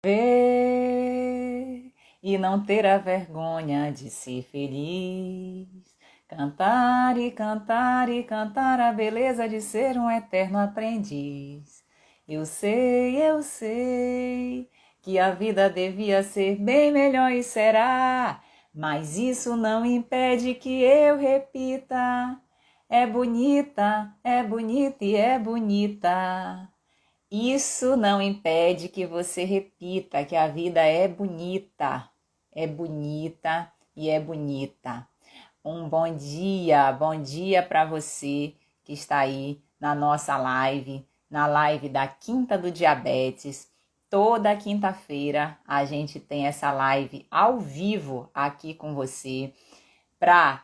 Ver e não ter a vergonha de ser feliz. Cantar e cantar e cantar a beleza de ser um eterno aprendiz. Eu sei que a vida devia ser bem melhor e será, mas isso não impede que eu repita. É bonita e é bonita. Isso não impede que você repita que a vida é bonita e é bonita. Um bom dia para você que está aí na live da Quinta do Diabetes. Toda quinta-feira a gente tem essa live ao vivo aqui com você para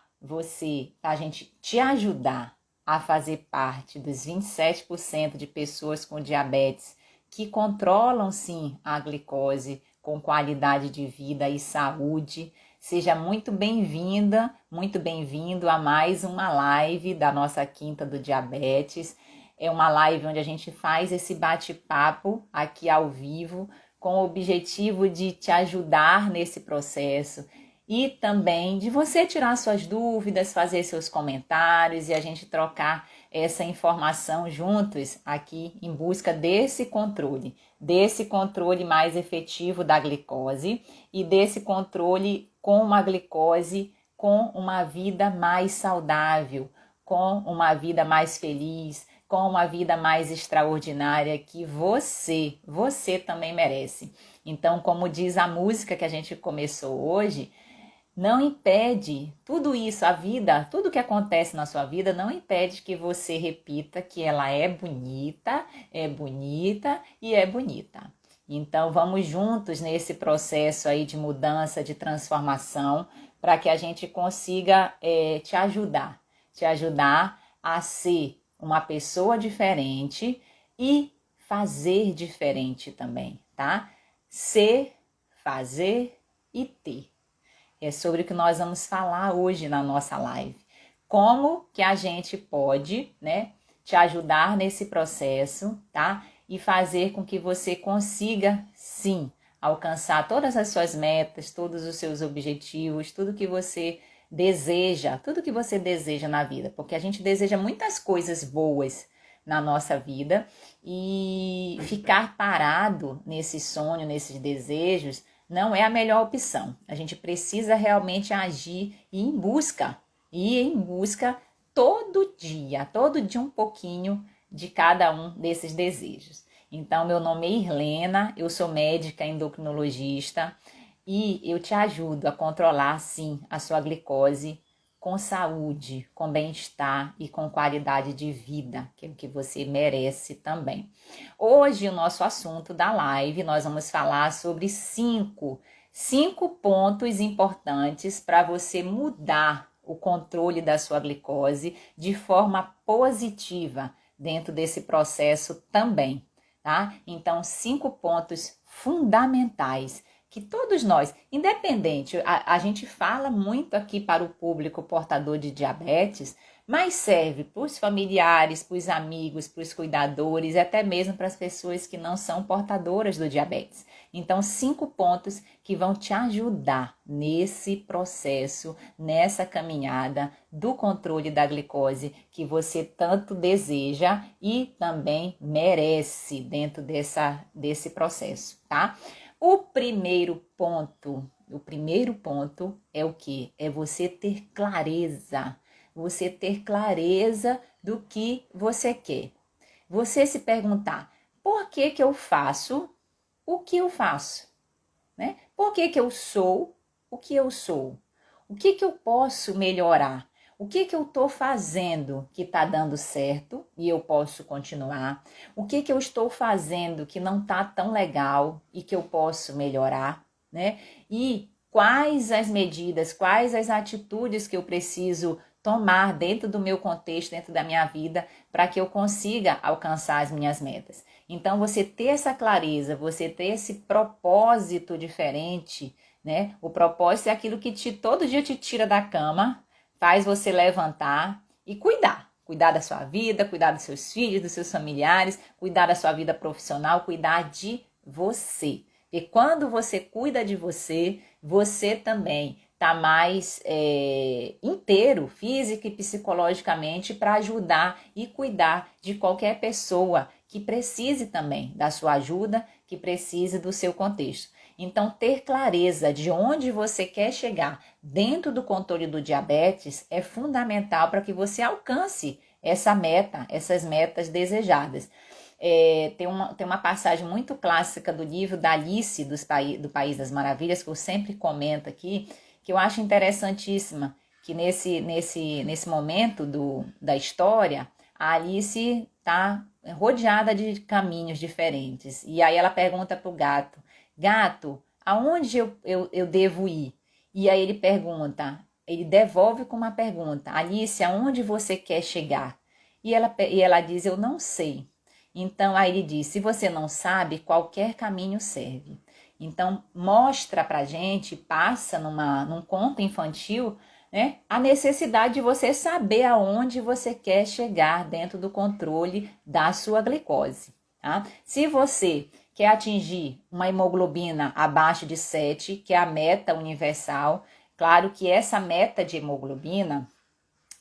a gente te ajudar a fazer parte dos 27% de pessoas com diabetes que controlam sim a glicose com qualidade de vida e saúde. Seja muito bem-vinda, muito bem-vindo a mais uma live da nossa Quinta do Diabetes. É uma live onde a gente faz esse bate-papo aqui ao vivo com o objetivo de te ajudar nesse processo e também de você tirar suas dúvidas, fazer seus comentários e a gente trocar essa informação juntos aqui em busca desse controle mais efetivo da glicose e desse controle com uma glicose com uma vida mais saudável, com uma vida mais feliz, com uma vida mais extraordinária que você também merece. Então, como diz a música que a gente começou hoje, não impede tudo isso, a vida, tudo que acontece na sua vida, não impede que você repita que ela é bonita e é bonita. Então vamos juntos nesse processo aí de mudança, de transformação, para que a gente consiga te ajudar a ser uma pessoa diferente e fazer diferente também, tá? Ser, fazer e ter. É sobre o que nós vamos falar hoje na nossa live. Como que a gente pode, te ajudar nesse processo, tá? E fazer com que você consiga, sim, alcançar todas as suas metas, todos os seus objetivos, tudo que você deseja na vida. Porque a gente deseja muitas coisas boas na nossa vida e ficar parado nesse sonho, nesses desejos, não é a melhor opção. A gente precisa realmente agir e ir em busca todo dia um pouquinho de cada um desses desejos. Então, meu nome é Irlena, eu sou médica endocrinologista e eu te ajudo a controlar, sim, a sua glicose com saúde, com bem-estar e com qualidade de vida, que é o que você merece também. Hoje, o nosso assunto da live, nós vamos falar sobre cinco pontos importantes para você mudar o controle da sua glicose de forma positiva dentro desse processo também, tá? Então, 5 pontos fundamentais que todos nós, independente, a gente fala muito aqui para o público portador de diabetes, mas serve para os familiares, para os amigos, para os cuidadores e até mesmo para as pessoas que não são portadoras do diabetes. Então, 5 pontos que vão te ajudar nesse processo, nessa caminhada do controle da glicose que você tanto deseja e também merece dentro desse processo, tá? O primeiro ponto é o quê? É você ter clareza. Você ter clareza do que você quer. Você se perguntar, por que que eu faço o que eu faço? Né? Por que que eu sou o que eu sou? O que que eu posso melhorar? O que que eu estou fazendo que está dando certo e eu posso continuar? O que que eu estou fazendo que não está tão legal e que eu posso melhorar? Né? E quais as medidas, quais as atitudes que eu preciso tomar dentro do meu contexto, dentro da minha vida, para que eu consiga alcançar as minhas metas. Então, você ter essa clareza, você ter esse propósito diferente, né? O propósito é aquilo que todo dia te tira da cama, faz você levantar e cuidar da sua vida, cuidar dos seus filhos, dos seus familiares, cuidar da sua vida profissional, cuidar de você. E quando você cuida de você, você também está mais inteiro, física e psicologicamente, para ajudar e cuidar de qualquer pessoa que precise também da sua ajuda, que precise do seu contexto. Então, ter clareza de onde você quer chegar dentro do controle do diabetes é fundamental para que você alcance essa meta, essas metas desejadas. Tem uma passagem muito clássica do livro da Alice do País das Maravilhas, que eu sempre comento aqui, que eu acho interessantíssima, que nesse momento da história, a Alice está rodeada de caminhos diferentes. E aí ela pergunta para o gato, gato, aonde eu devo ir? E aí ele devolve com uma pergunta, Alice, aonde você quer chegar? E ela diz, eu não sei. Então, aí ele diz, se você não sabe, qualquer caminho serve. Então, mostra pra gente, passa num conto infantil, né, a necessidade de você saber aonde você quer chegar dentro do controle da sua glicose. Tá? Se você quer atingir uma hemoglobina abaixo de 7, que é a meta universal, claro que essa meta de hemoglobina,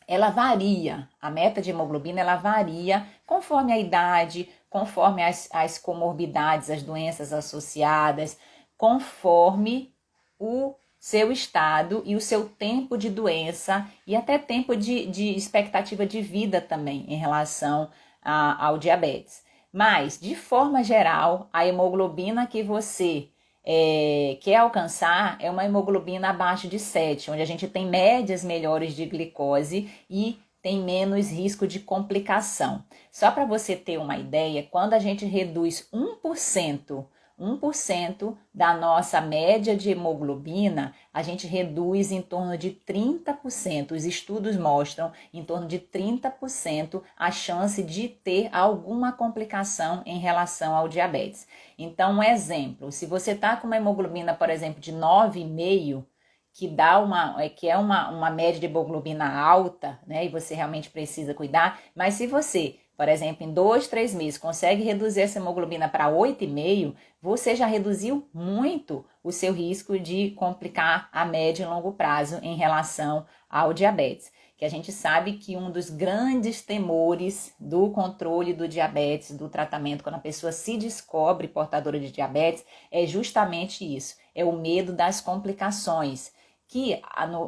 ela varia, a meta de hemoglobina ela varia conforme a idade, conforme as comorbidades, as doenças associadas, conforme o seu estado e o seu tempo de doença e até tempo de expectativa de vida também em relação ao diabetes. Mas, de forma geral, a hemoglobina que você quer alcançar é uma hemoglobina abaixo de 7, onde a gente tem médias melhores de glicose e tem menos risco de complicação. Só para você ter uma ideia, quando a gente reduz 1% da nossa média de hemoglobina, a gente reduz em torno de 30%. Os estudos mostram em torno de 30% a chance de ter alguma complicação em relação ao diabetes. Então, um exemplo, se você está com uma hemoglobina, por exemplo, de 9,5, que é uma média de hemoglobina alta, né? E você realmente precisa cuidar, mas se você, por exemplo, em 2, 3 meses consegue reduzir essa hemoglobina para 8,5, você já reduziu muito o seu risco de complicar a médio e longo prazo em relação ao diabetes. Que a gente sabe que um dos grandes temores do controle do diabetes, do tratamento, quando a pessoa se descobre portadora de diabetes, é justamente isso, é o medo das complicações, que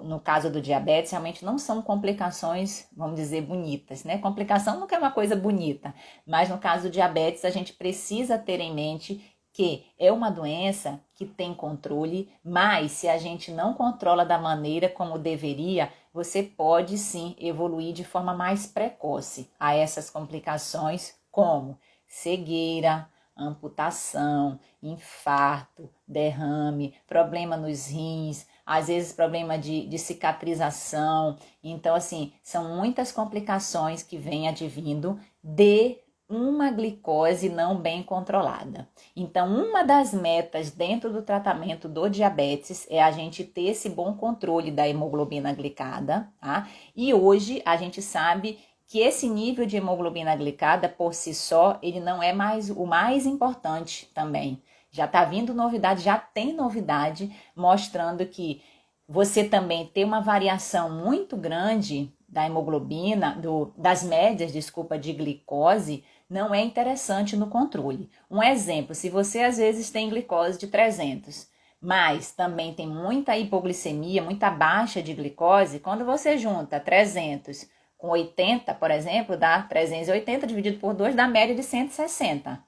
no caso do diabetes realmente não são complicações, vamos dizer, bonitas, né? Complicação nunca é uma coisa bonita, mas no caso do diabetes a gente precisa ter em mente que é uma doença que tem controle, mas se a gente não controla da maneira como deveria, você pode sim evoluir de forma mais precoce a essas complicações, como cegueira, amputação, infarto, derrame, problema nos rins, às vezes problema de cicatrização. Então, assim, são muitas complicações que vêm advindo de uma glicose não bem controlada. Então, uma das metas dentro do tratamento do diabetes é a gente ter esse bom controle da hemoglobina glicada, tá? E hoje a gente sabe que esse nível de hemoglobina glicada por si só, ele não é mais o mais importante também. Já está vindo novidade, já tem novidade mostrando que você também tem uma variação muito grande da hemoglobina, das médias, de glicose, não é interessante no controle. Um exemplo, se você às vezes tem glicose de 300, mas também tem muita hipoglicemia, muita baixa de glicose, quando você junta 300 com 80, por exemplo, dá 380 dividido por 2, dá média de 160.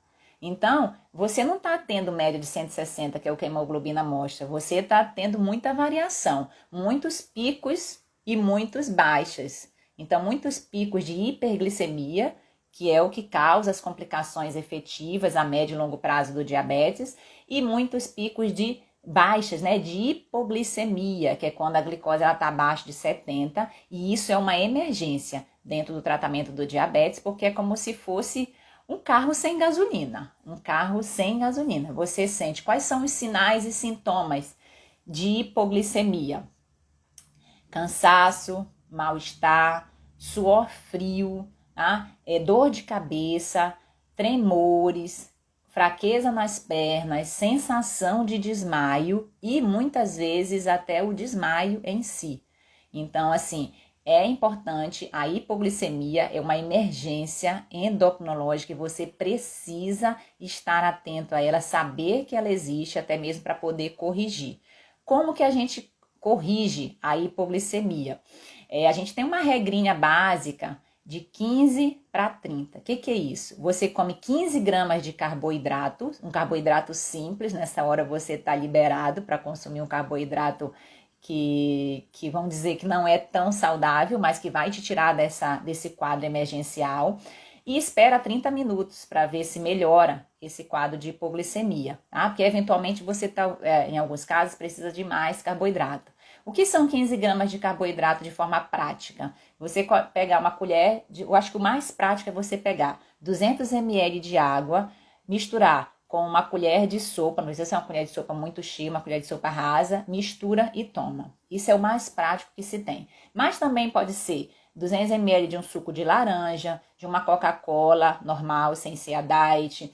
Então, você não está tendo média de 160, que é o que a hemoglobina mostra, você está tendo muita variação, muitos picos e muitos baixas. Então, muitos picos de hiperglicemia, que é o que causa as complicações efetivas a médio e longo prazo do diabetes, e muitos picos de baixas, né, de hipoglicemia, que é quando a glicose está abaixo de 70, e isso é uma emergência dentro do tratamento do diabetes, porque é como se fosse um carro sem gasolina, Você sente quais são os sinais e sintomas de hipoglicemia? Cansaço, mal-estar, suor frio, tá? Dor de cabeça, tremores, fraqueza nas pernas, sensação de desmaio e muitas vezes até o desmaio em si. Então, assim, é importante, a hipoglicemia é uma emergência endocrinológica e você precisa estar atento a ela, saber que ela existe, até mesmo para poder corrigir. Como que a gente corrige a hipoglicemia? A gente tem uma regrinha básica de 15 para 30. O que é isso? Você come 15 gramas de carboidrato, um carboidrato simples, nessa hora você está liberado para consumir um carboidrato que vamos dizer que não é tão saudável, mas que vai te tirar desse quadro emergencial, e espera 30 minutos para ver se melhora esse quadro de hipoglicemia, tá? Porque eventualmente você, em alguns casos, precisa de mais carboidrato. O que são 15 gramas de carboidrato de forma prática? Você pegar uma colher, eu acho que o mais prático é você pegar 200 ml de água, misturar com uma colher de sopa, não precisa ser uma colher de sopa muito cheia, uma colher de sopa rasa, mistura e toma. Isso é o mais prático que se tem. Mas também pode ser 200 ml de um suco de laranja, de uma Coca-Cola normal, sem ser a diet,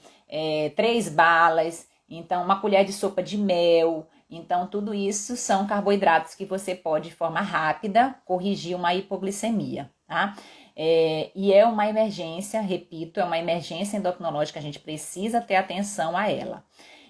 3 balas, então uma colher de sopa de mel. Então, tudo isso são carboidratos que você pode, de forma rápida, corrigir uma hipoglicemia, tá? E é uma emergência, repito, é uma emergência endocrinológica, a gente precisa ter atenção a ela.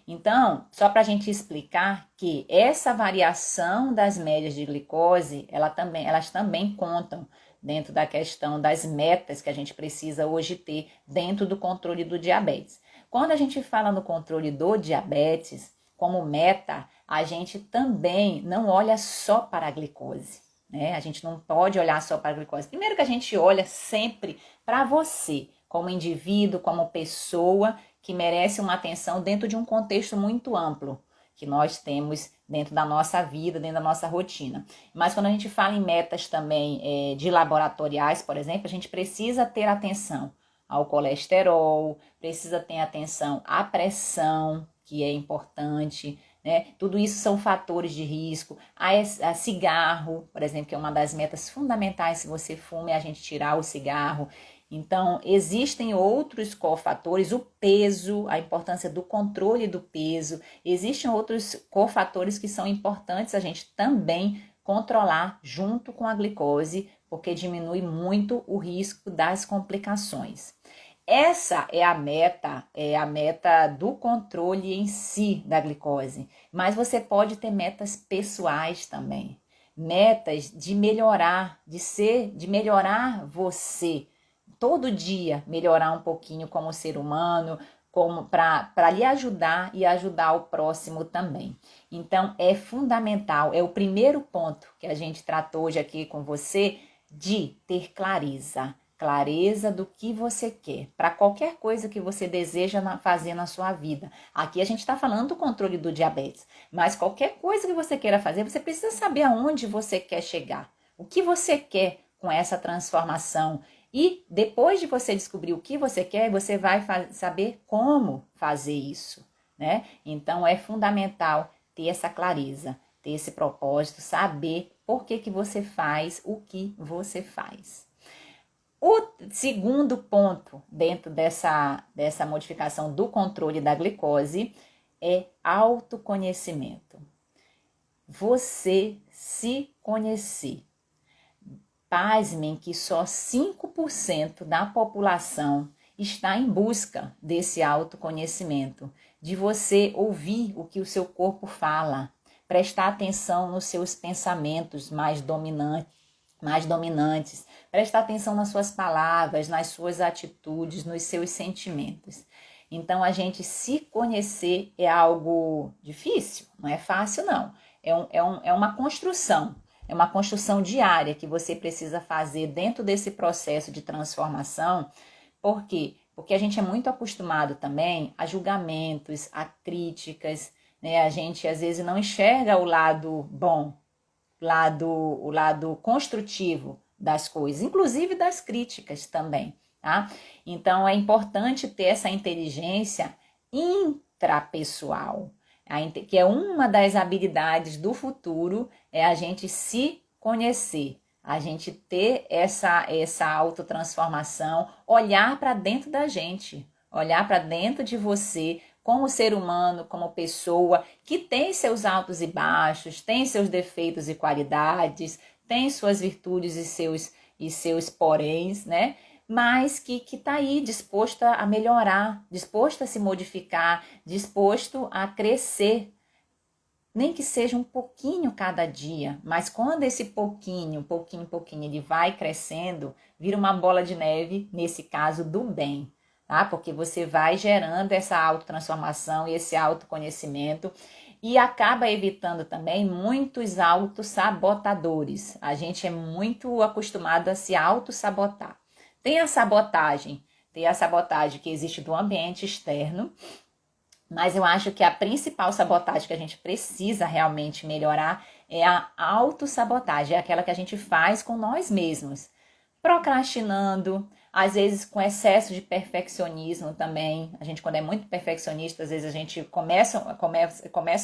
Então, só para a gente explicar que essa variação das médias de glicose, elas também contam dentro da questão das metas que a gente precisa hoje ter dentro do controle do diabetes. Quando a gente fala no controle do diabetes, como meta, a gente também não olha só para a glicose, né? A gente não pode olhar só para a glicose. Primeiro que a gente olha sempre para você, como indivíduo, como pessoa que merece uma atenção dentro de um contexto muito amplo que nós temos dentro da nossa vida, dentro da nossa rotina. Mas quando a gente fala em metas também de laboratoriais, por exemplo, a gente precisa ter atenção ao colesterol, precisa ter atenção à pressão, que é importante, né? Tudo isso são fatores de risco. A cigarro, por exemplo, que é uma das metas fundamentais se você fuma, é a gente tirar o cigarro. Então, existem outros cofatores, o peso, a importância do controle do peso. Existem outros cofatores que são importantes a gente também controlar junto com a glicose, porque diminui muito o risco das complicações. Essa é a meta do controle em si da glicose, mas você pode ter metas pessoais também, metas de melhorar, de melhorar você, todo dia melhorar um pouquinho como ser humano, como para lhe ajudar e ajudar o próximo também. Então é fundamental, é o primeiro ponto que a gente tratou hoje aqui com você, de ter clareza do que você quer, para qualquer coisa que você deseja fazer na sua vida. Aqui a gente está falando do controle do diabetes, mas qualquer coisa que você queira fazer, você precisa saber aonde você quer chegar, o que você quer com essa transformação. E depois de você descobrir o que você quer, você vai saber como fazer isso, né? Então é fundamental ter essa clareza, ter esse propósito, saber por que você faz o que você faz. O segundo ponto dentro dessa modificação do controle da glicose é autoconhecimento. Você se conhecer. Pasmem que só 5% da população está em busca desse autoconhecimento, de você ouvir o que o seu corpo fala, prestar atenção nos seus pensamentos mais dominantes, prestar atenção nas suas palavras, nas suas atitudes, nos seus sentimentos. Então, a gente se conhecer é algo difícil, não é fácil não, é uma construção. É uma construção diária que você precisa fazer dentro desse processo de transformação. Por quê? Porque a gente é muito acostumado também a julgamentos, a críticas, né? A gente às vezes não enxerga o lado bom, o lado construtivo das coisas, inclusive das críticas também, tá? Então é importante ter essa inteligência intrapessoal, que é uma das habilidades do futuro, é a gente se conhecer, a gente ter essa autotransformação, olhar para dentro da gente, olhar para dentro de você como ser humano, como pessoa, que tem seus altos e baixos, tem seus defeitos e qualidades, tem suas virtudes e seus poréns, né? Mas que está aí disposto a melhorar, disposto a se modificar, disposto a crescer, nem que seja um pouquinho cada dia, mas quando esse pouquinho, ele vai crescendo, vira uma bola de neve, nesse caso do bem, tá? Porque você vai gerando essa autotransformação e esse autoconhecimento e acaba evitando também muitos autossabotadores. A gente é muito acostumado a se autossabotar. Tem a sabotagem que existe do ambiente externo, mas eu acho que a principal sabotagem que a gente precisa realmente melhorar é a autossabotagem, é aquela que a gente faz com nós mesmos. Procrastinando, às vezes com excesso de perfeccionismo também. A gente, quando é muito perfeccionista, às vezes a gente começa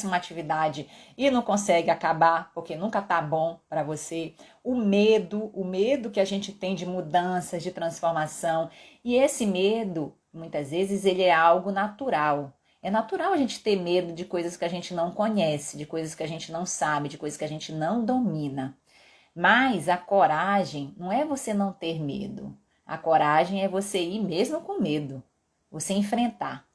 uma atividade e não consegue acabar, porque nunca tá bom para você. O medo que a gente tem de mudanças, de transformação. E esse medo, muitas vezes, ele é algo natural. É natural a gente ter medo de coisas que a gente não conhece, de coisas que a gente não sabe, de coisas que a gente não domina. Mas a coragem não é você não ter medo. A coragem é você ir mesmo com medo. Você enfrentar.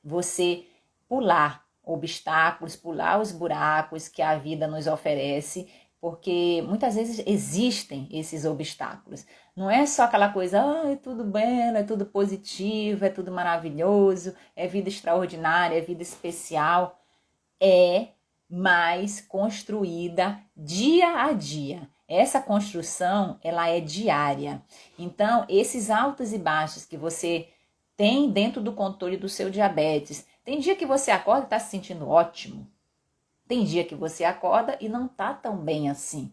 Você pular obstáculos, pular os buracos que a vida nos oferece, porque muitas vezes existem esses obstáculos. Não é só aquela coisa, é tudo belo, é tudo positivo, é tudo maravilhoso, é vida extraordinária, é vida especial. É mais construída dia a dia. Essa construção, ela é diária. Então, esses altos e baixos que você tem dentro do controle do seu diabetes, tem dia que você acorda e está se sentindo ótimo. Tem dia que você acorda e não está tão bem assim.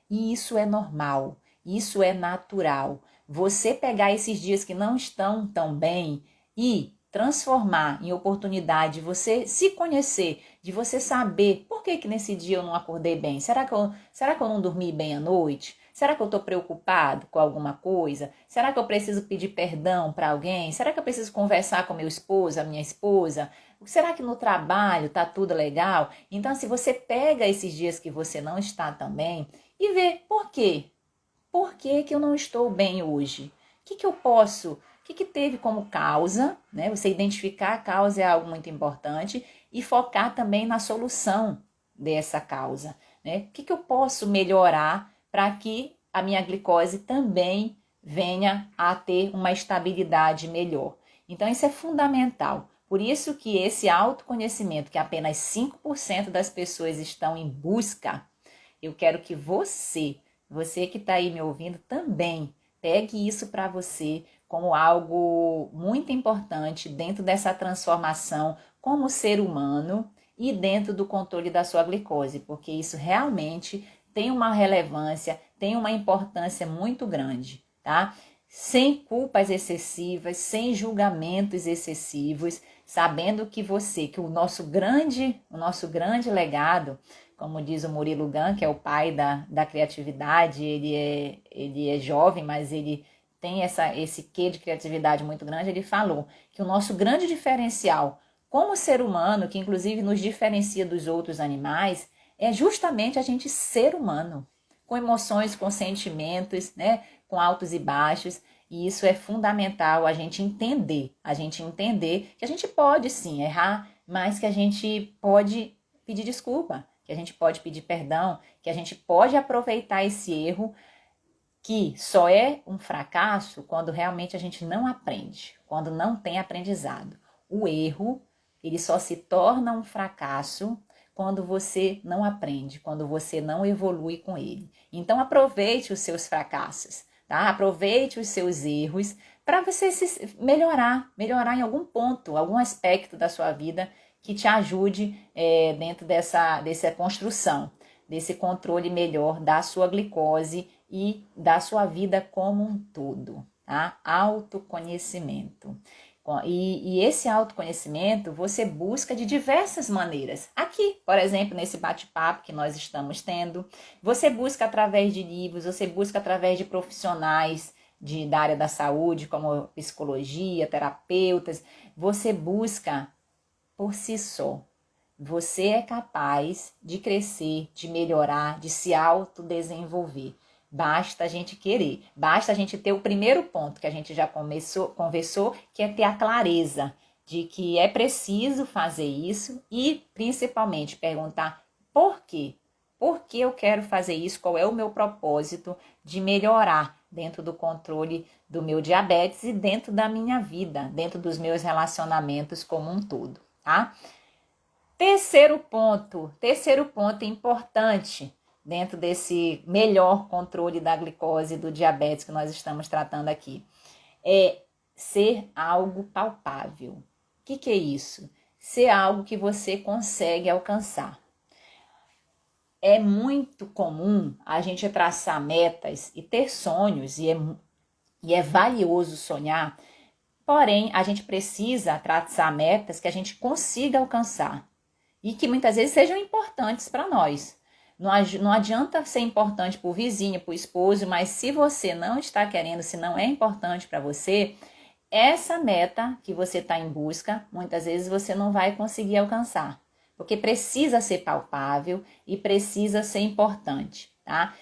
E isso é normal, isso é natural. Você pegar esses dias que não estão tão bem e transformar em oportunidade de você se conhecer, de você saber por que nesse dia eu não acordei bem. Será que eu não dormi bem à noite? Será que eu estou preocupado com alguma coisa? Será que eu preciso pedir perdão para alguém? Será que eu preciso conversar com meu esposo, a minha esposa? Será que no trabalho tá tudo legal? Então, se você pega esses dias que você não está tão bem e vê por quê? Por que eu não estou bem hoje? O que eu posso? O que teve como causa? Né? Você identificar a causa é algo muito importante e focar também na solução dessa causa. Né? O que eu posso melhorar para que a minha glicose também venha a ter uma estabilidade melhor? Então, isso é fundamental. Por isso que esse autoconhecimento, que apenas 5% das pessoas estão em busca, eu quero que você que está aí me ouvindo, também pegue isso para você como algo muito importante dentro dessa transformação como ser humano e dentro do controle da sua glicose, porque isso realmente tem uma relevância, tem uma importância muito grande, tá? Sem culpas excessivas, sem julgamentos excessivos, sabendo que que o nosso grande legado, como diz o Murilo Gun, que é o pai da criatividade, ele é jovem, mas ele tem esse quê de criatividade muito grande, ele falou que o nosso grande diferencial como ser humano, que inclusive nos diferencia dos outros animais, é justamente a gente ser humano, com emoções, com sentimentos, né, com altos e baixos, e isso é fundamental a gente entender que a gente pode sim errar, mas que a gente pode pedir desculpa, que a gente pode pedir perdão, que a gente pode aproveitar esse erro, que só é um fracasso quando realmente a gente não aprende, quando não tem aprendizado. O erro, ele só se torna um fracasso quando você não aprende, quando você não evolui com ele. Então aproveite os seus fracassos, tá? Aproveite os seus erros para você melhorar em algum ponto, algum aspecto da sua vida que te ajude dentro dessa construção, desse controle melhor da sua glicose e da sua vida como um todo, tá? Autoconhecimento. E esse autoconhecimento você busca de diversas maneiras. Aqui, por exemplo, nesse bate-papo que nós estamos tendo, você busca através de livros, você busca através de profissionais da área da saúde, como psicologia, terapeutas, você busca por si só. Você é capaz de crescer, de melhorar, de se autodesenvolver. Basta a gente querer, basta a gente ter o primeiro ponto que a gente já conversou, que é ter a clareza de que é preciso fazer isso e, principalmente, perguntar por quê? Por que eu quero fazer isso? Qual é o meu propósito de melhorar dentro do controle do meu diabetes e dentro da minha vida, dentro dos meus relacionamentos como um todo, tá? Terceiro ponto importante dentro desse melhor controle da glicose e do diabetes que nós estamos tratando aqui, é ser algo palpável. O que é isso? Ser algo que você consegue alcançar. É muito comum a gente traçar metas e ter sonhos, e é valioso sonhar, porém a gente precisa traçar metas que a gente consiga alcançar e que muitas vezes sejam importantes para nós. Não adianta ser importante para o vizinho, para o esposo, mas se você não está querendo, se não é importante para você, essa meta que você está em busca, muitas vezes você não vai conseguir alcançar, porque precisa ser palpável e precisa ser importante, tá?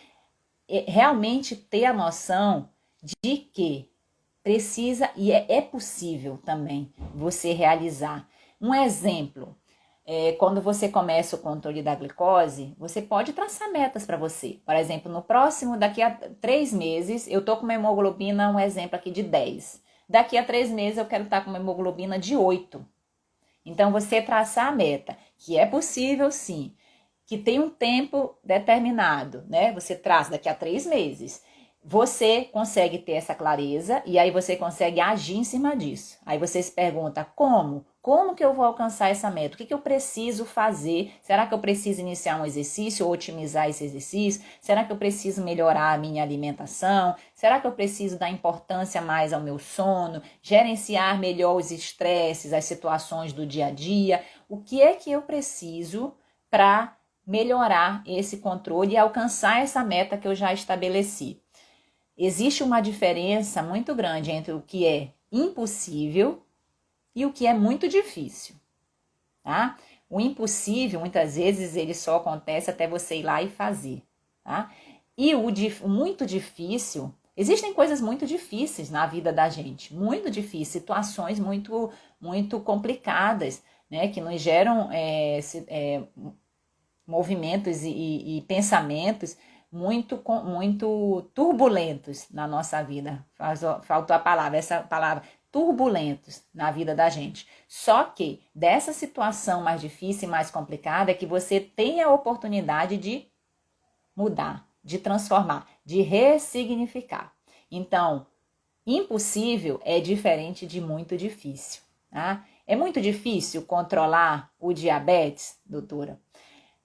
Realmente ter a noção de que precisa e é possível também você realizar. Um exemplo, quando você começa o controle da glicose, você pode traçar metas para você. Por exemplo, daqui a 3 meses, eu tô com uma hemoglobina, um exemplo aqui, de 10. Daqui a 3 meses eu quero estar com uma hemoglobina de 8. Então, você traçar a meta, que é possível sim, que tem um tempo determinado, né? Você traça daqui a 3 meses. Você consegue ter essa clareza e aí você consegue agir em cima disso. Aí você se pergunta, como? Como que eu vou alcançar essa meta? O que eu preciso fazer? Será que eu preciso iniciar um exercício ou otimizar esse exercício? Será que eu preciso melhorar a minha alimentação? Será que eu preciso dar importância mais ao meu sono? Gerenciar melhor os estresses, as situações do dia a dia? O que é que eu preciso para melhorar esse controle e alcançar essa meta que eu já estabeleci? Existe uma diferença muito grande entre o que é impossível e o que é muito difícil, tá? O impossível, muitas vezes, ele só acontece até você ir lá e fazer, tá? E o muito difícil, existem coisas muito difíceis na vida da gente, muito difíceis, situações muito, muito complicadas, né? Que nos geram movimentos e pensamentos muito turbulentos na nossa vida. Faltou a palavra, essa palavra, turbulentos na vida da gente. Só que dessa situação mais difícil e mais complicada é que você tem a oportunidade de mudar, de transformar, de ressignificar. Então, impossível é diferente de muito difícil, tá? É muito difícil controlar o diabetes, doutora?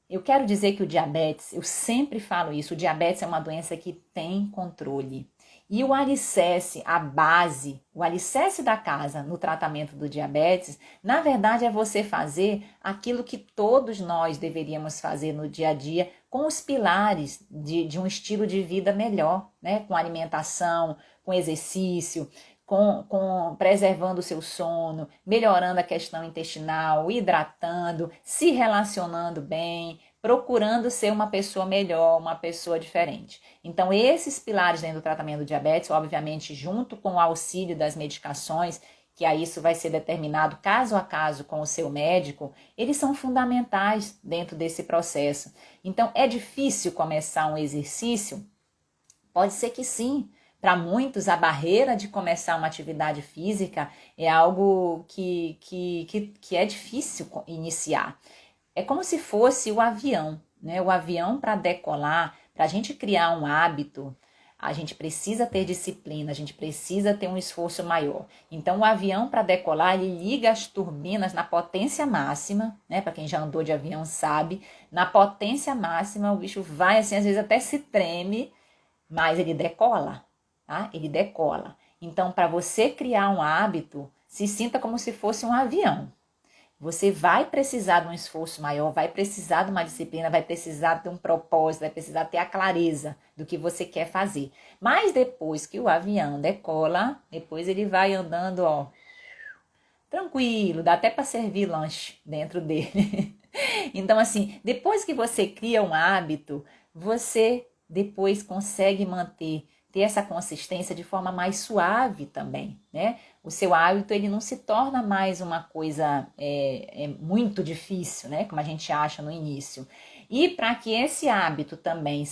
Eu quero dizer que o diabetes, eu sempre falo isso, o diabetes é uma doença que tem controle. E o alicerce, a base, o alicerce da casa no tratamento do diabetes, na verdade é você fazer aquilo que todos nós deveríamos fazer no dia a dia com os pilares de um estilo de vida melhor, né? Com alimentação, com exercício, preservando o seu sono, melhorando a questão intestinal, hidratando, se relacionando bem, procurando ser uma pessoa melhor, uma pessoa diferente. Então, esses pilares dentro do tratamento do diabetes, obviamente, junto com o auxílio das medicações, que aí isso vai ser determinado caso a caso com o seu médico, eles são fundamentais dentro desse processo. Então, é difícil começar um exercício? Pode ser que sim. Para muitos, a barreira de começar uma atividade física é algo que é difícil iniciar. É como se fosse o avião, né? O avião, para decolar, para a gente criar um hábito, a gente precisa ter disciplina, a gente precisa ter um esforço maior. Então, o avião, para decolar, ele liga as turbinas na potência máxima, né? Para quem já andou de avião sabe, na potência máxima o bicho vai assim, às vezes até se treme, mas ele decola. Tá? Ele decola. Então, para você criar um hábito, se sinta como se fosse um avião. Você vai precisar de um esforço maior, vai precisar de uma disciplina, vai precisar ter um propósito, vai precisar ter a clareza do que você quer fazer. Mas depois que o avião decola, depois ele vai andando, ó, tranquilo, dá até para servir lanche dentro dele. Então, assim, depois que você cria um hábito, você depois consegue manter, ter essa consistência de forma mais suave também, né? O seu hábito, ele não se torna mais uma coisa muito difícil, né? Como a gente acha no início. E para que esse hábito também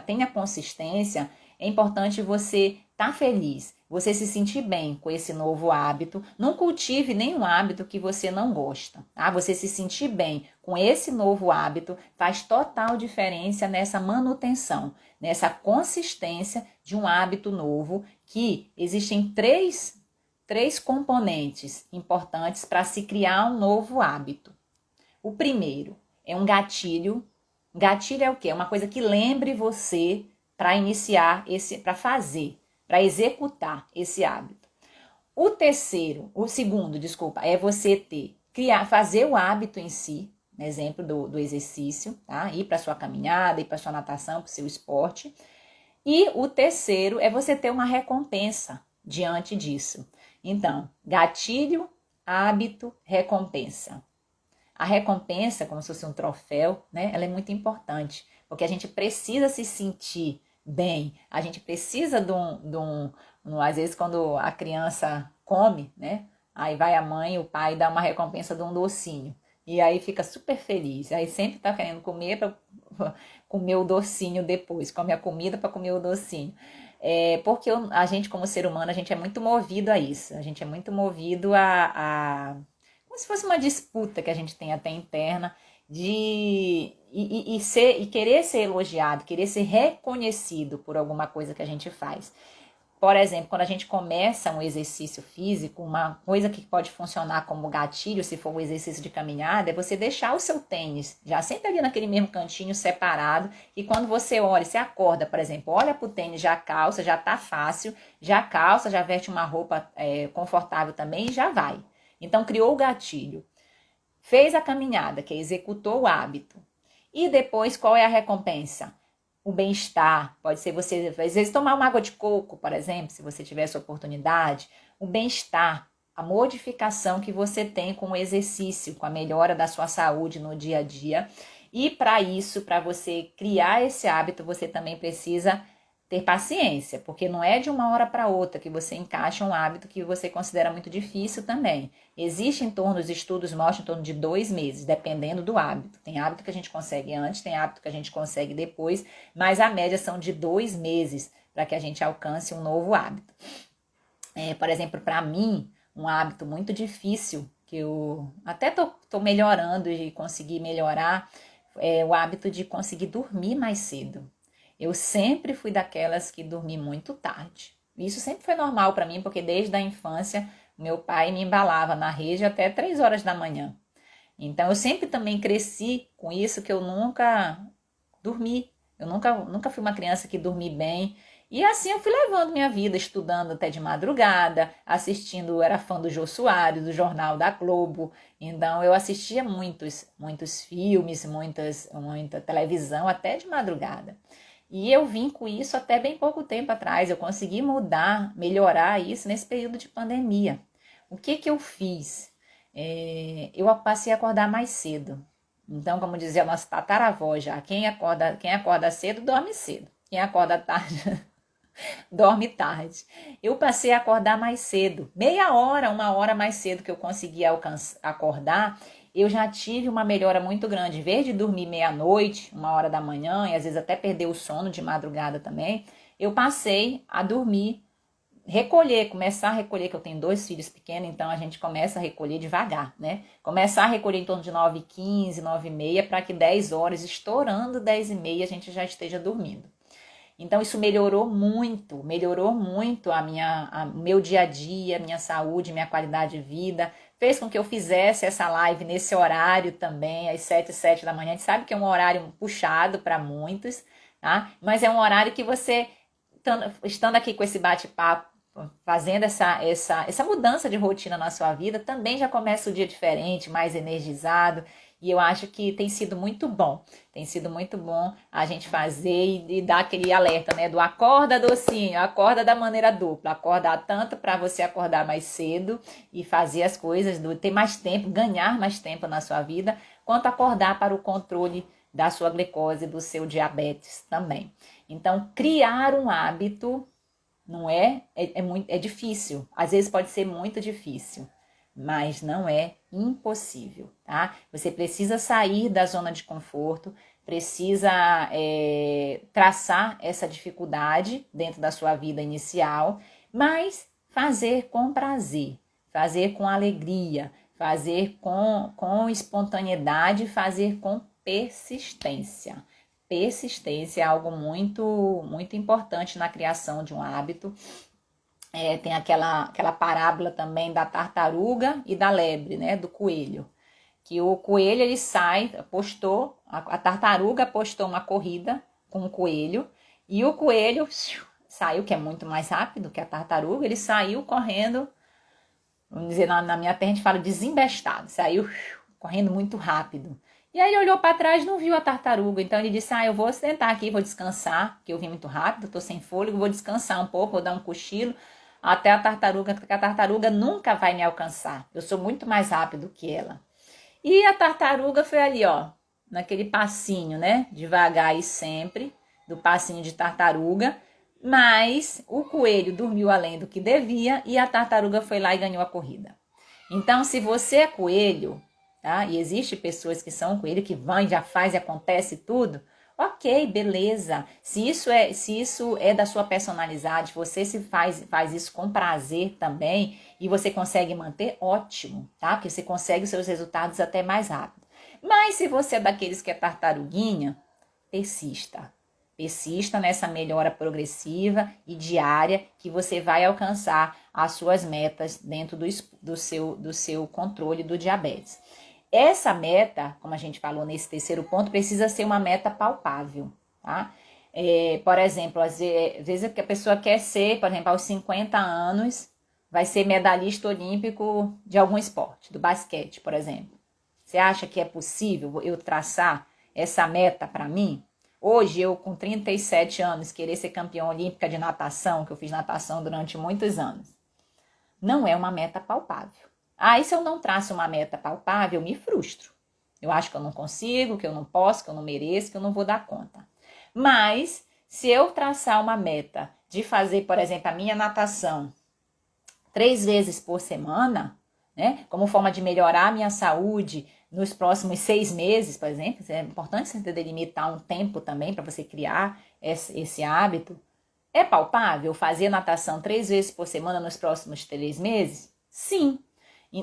tenha consistência, é importante você estar feliz, você se sentir bem com esse novo hábito. Não cultive nenhum hábito que você não gosta, tá? Você se sentir bem com esse novo hábito faz total diferença nessa manutenção, nessa consistência de um hábito novo, que existem três componentes importantes para se criar um novo hábito. O primeiro é um gatilho. Gatilho é o quê? É uma coisa que lembre você para iniciar para executar esse hábito. O segundo, é você fazer o hábito em si, exemplo do exercício, tá? Ir para sua caminhada, ir para sua natação, para o seu esporte. E o terceiro é você ter uma recompensa diante disso. Então, gatilho, hábito, recompensa. A recompensa, como se fosse um troféu, né? Ela é muito importante, porque a gente precisa se sentir bem, a gente precisa às vezes quando a criança come, né? Aí vai a mãe, o pai dá uma recompensa de um docinho, e aí fica super feliz, aí sempre tá querendo comer para comer o docinho depois, come a comida para comer o docinho. Porque a gente, como ser humano, a gente é muito movido a isso, a gente é muito movido como se fosse uma disputa que a gente tem até interna e querer ser elogiado, querer ser reconhecido por alguma coisa que a gente faz. Por exemplo, quando a gente começa um exercício físico, uma coisa que pode funcionar como gatilho, se for um exercício de caminhada, é você deixar o seu tênis já sempre ali naquele mesmo cantinho separado, e quando você olha, você acorda, por exemplo, olha pro tênis, já calça, já tá fácil, já calça, já veste uma roupa confortável também e já vai. Então, criou o gatilho. Fez a caminhada, que executou o hábito. E depois, qual é a recompensa? O bem-estar. Pode ser você, às vezes, tomar uma água de coco, por exemplo, se você tiver essa oportunidade. O bem-estar, a modificação que você tem com o exercício, com a melhora da sua saúde no dia a dia. E para isso, para você criar esse hábito, você também precisa ter paciência, porque não é de uma hora para outra que você encaixa um hábito que você considera muito difícil também. Os estudos mostram em torno de 2 meses, dependendo do hábito. Tem hábito que a gente consegue antes, tem hábito que a gente consegue depois, mas a média são de 2 meses para que a gente alcance um novo hábito. Por exemplo, para mim, um hábito muito difícil, que eu até tô melhorando e consegui melhorar, é o hábito de conseguir dormir mais cedo. Eu sempre fui daquelas que dormi muito tarde. Isso sempre foi normal para mim, porque desde a infância meu pai me embalava na rede até 3 horas da manhã. Então eu sempre também cresci com isso, que eu nunca dormi. Eu nunca fui uma criança que dormi bem. E assim eu fui levando minha vida, estudando até de madrugada, eu era fã do Jô Soares, do Jornal da Globo. Então eu assistia muitos filmes, muita televisão, até de madrugada. E eu vim com isso até bem pouco tempo atrás. Eu consegui melhorar isso nesse período de pandemia. O que eu fiz? Eu passei a acordar mais cedo. Então, como dizia a nossa tataravó já, quem acorda cedo, dorme cedo. Quem acorda tarde, dorme tarde. Eu passei a acordar mais cedo. Meia hora, 1 hora mais cedo que eu consegui acordar, eu já tive uma melhora muito grande. Em vez de dormir meia-noite, 1 hora da manhã, e às vezes até perder o sono de madrugada também, eu passei a dormir, começar a recolher, que eu tenho 2 filhos pequenos, então a gente começa a recolher devagar, né? Começar a recolher em torno de 9h15, 9h30, para que 10 horas, estourando 10h30, a gente já esteja dormindo. Então isso melhorou muito o meu dia a dia, minha saúde, minha qualidade de vida. Fez com que eu fizesse essa live nesse horário também, às 7 da manhã. A gente sabe que é um horário puxado para muitos, tá? Mas é um horário que você, estando aqui com esse bate-papo fazendo essa mudança de rotina na sua vida, também já começa o dia diferente, mais energizado. E eu acho que tem sido muito bom. Tem sido muito bom a gente fazer e dar aquele alerta, né? Do acorda docinho, acorda da maneira dupla. Acordar tanto para você acordar mais cedo e fazer as coisas, ter mais tempo, ganhar mais tempo na sua vida, quanto acordar para o controle da sua glicose, do seu diabetes também. Então, criar um hábito não é difícil. Às vezes pode ser muito difícil, mas não é impossível, tá? Você precisa sair da zona de conforto, precisa traçar essa dificuldade dentro da sua vida inicial, mas fazer com prazer, fazer com alegria, fazer com espontaneidade, fazer com persistência. Persistência é algo muito, muito importante na criação de um hábito. Tem aquela parábola também da tartaruga e da lebre, né? Do coelho. Que o coelho, ele sai, a tartaruga apostou uma corrida com o coelho, e o coelho saiu, que é muito mais rápido que a tartaruga, ele saiu correndo, vamos dizer, na minha terra a gente fala desembestado, saiu correndo muito rápido. E aí ele olhou para trás e não viu a tartaruga. Então ele disse, eu vou sentar aqui, vou descansar, porque eu vim muito rápido, estou sem fôlego, vou descansar um pouco, vou dar um cochilo até a tartaruga, porque a tartaruga nunca vai me alcançar. Eu sou muito mais rápido que ela. E a tartaruga foi ali, ó, naquele passinho, né? Devagar e sempre, do passinho de tartaruga. Mas o coelho dormiu além do que devia e a tartaruga foi lá e ganhou a corrida. Então, se você é coelho, tá? E existe pessoas que são coelho, que vão, já faz e acontece tudo. Ok, beleza. Se isso é da sua personalidade, você se faz isso com prazer também e você consegue manter, ótimo, tá? Porque você consegue os seus resultados até mais rápido. Mas se você é daqueles que é tartaruguinha, persista. Persista nessa melhora progressiva e diária que você vai alcançar as suas metas dentro do seu controle do diabetes. Essa meta, como a gente falou nesse terceiro ponto, precisa ser uma meta palpável, tá? Por exemplo, às vezes que a pessoa quer ser, por exemplo, aos 50 anos, vai ser medalhista olímpico de algum esporte, do basquete, por exemplo. Você acha que é possível eu traçar essa meta para mim? Hoje, eu com 37 anos, querer ser campeã olímpica de natação, que eu fiz natação durante muitos anos, não é uma meta palpável. E se eu não traço uma meta palpável, eu me frustro. Eu acho que eu não consigo, que eu não posso, que eu não mereço, que eu não vou dar conta. Mas, se eu traçar uma meta de fazer, por exemplo, a minha natação 3 vezes por semana, né, como forma de melhorar a minha saúde nos próximos 6 meses, por exemplo, é importante você delimitar um tempo também para você criar esse hábito. É palpável fazer natação 3 vezes por semana nos próximos 3 meses? Sim.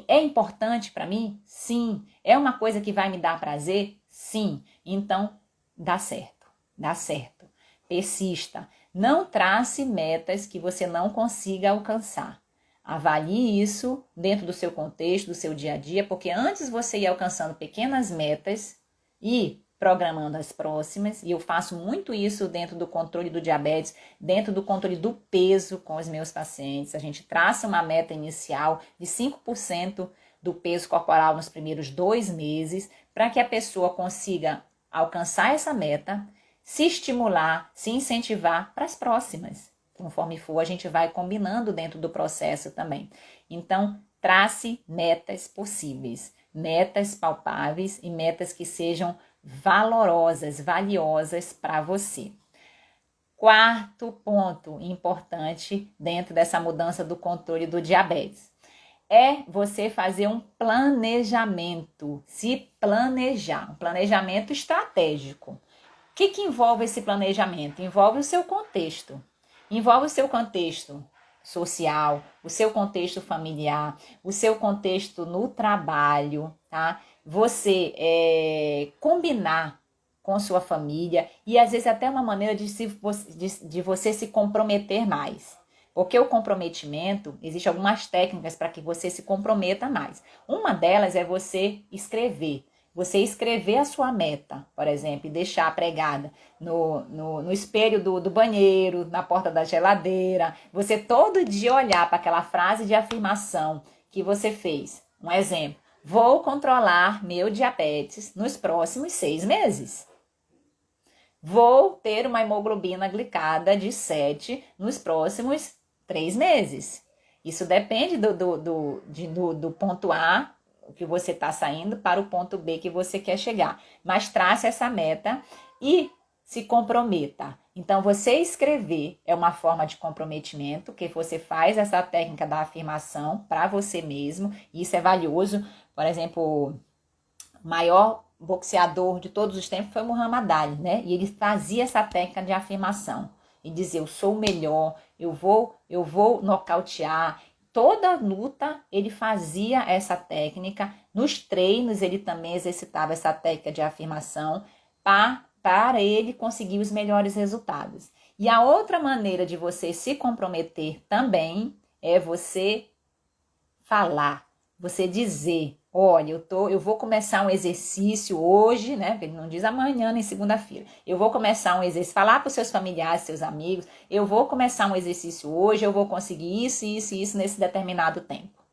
É importante para mim? Sim. É uma coisa que vai me dar prazer? Sim. Então, dá certo. Dá certo. Persista. Não trace metas que você não consiga alcançar. Avalie isso dentro do seu contexto, do seu dia a dia, porque antes você ir alcançando pequenas metas e programando as próximas, e eu faço muito isso dentro do controle do diabetes, dentro do controle do peso com os meus pacientes. A gente traça uma meta inicial de 5% do peso corporal nos primeiros 2 meses, para que a pessoa consiga alcançar essa meta, se estimular, se incentivar para as próximas. Conforme for, a gente vai combinando dentro do processo também. Então, trace metas possíveis, metas palpáveis e metas que sejam valorosas, valiosas para você. Quarto ponto importante dentro dessa mudança do controle do diabetes é você fazer um planejamento, se planejar, um planejamento estratégico. O que envolve esse planejamento? Envolve o seu contexto, envolve o seu contexto social, o seu contexto familiar, o seu contexto no trabalho, tá? Você combinar com sua família e às vezes até uma maneira de você se comprometer mais. Porque o comprometimento, existem algumas técnicas para que você se comprometa mais. Uma delas é você escrever. você escrever a sua meta, por exemplo, e deixar pregada no espelho do banheiro, na porta da geladeira, você todo dia olhar para aquela frase de afirmação que você fez. Um exemplo, vou controlar meu diabetes nos próximos 6 meses. Vou ter uma hemoglobina glicada de 7 nos próximos 3 meses. Isso depende do ponto A, que você está saindo, para o ponto B que você quer chegar. Mas trace essa meta e se comprometa. Então, você escrever é uma forma de comprometimento, que você faz essa técnica da afirmação para você mesmo. E isso é valioso. Por exemplo, o maior boxeador de todos os tempos foi Muhammad Ali, né? E ele fazia essa técnica de afirmação e dizia, eu sou o melhor, eu vou nocautear. Toda luta ele fazia essa técnica. Nos treinos ele também exercitava essa técnica de afirmação para ele conseguir os melhores resultados. E a outra maneira de você se comprometer também é você falar, você dizer, olha, eu vou começar um exercício hoje, né? Porque ele não diz amanhã nem segunda-feira. Eu vou começar um exercício, falar para os seus familiares, seus amigos, eu vou começar um exercício hoje, eu vou conseguir isso, isso e isso nesse determinado tempo.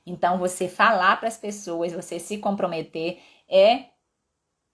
Então, você falar para as pessoas, você se comprometer é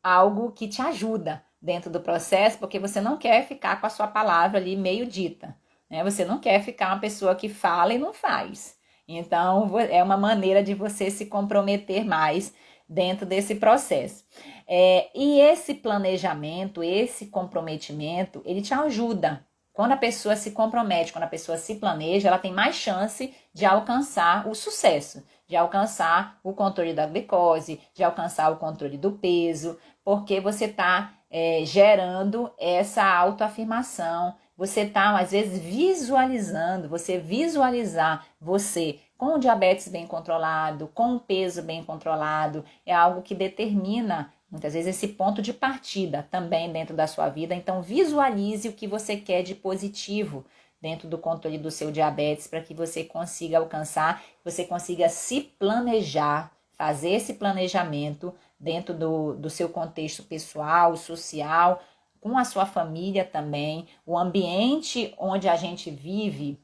algo que te ajuda dentro do processo, porque você não quer ficar com a sua palavra ali meio dita, né? Você não quer ficar uma pessoa que fala e não faz. Então, é uma maneira de você se comprometer mais dentro desse processo. E esse planejamento, esse comprometimento, ele te ajuda. Quando a pessoa se compromete, quando a pessoa se planeja, ela tem mais chance de alcançar o sucesso, de alcançar o controle da glicose, de alcançar o controle do peso, porque você está gerando essa autoafirmação. Você está, às vezes, visualizando, você visualizar você com o diabetes bem controlado, com o peso bem controlado, é algo que determina, muitas vezes, esse ponto de partida também dentro da sua vida. Então, visualize o que você quer de positivo dentro do controle do seu diabetes para que você consiga alcançar, você consiga se planejar, fazer esse planejamento dentro do seu contexto pessoal, social, com a sua família também. O ambiente onde a gente vive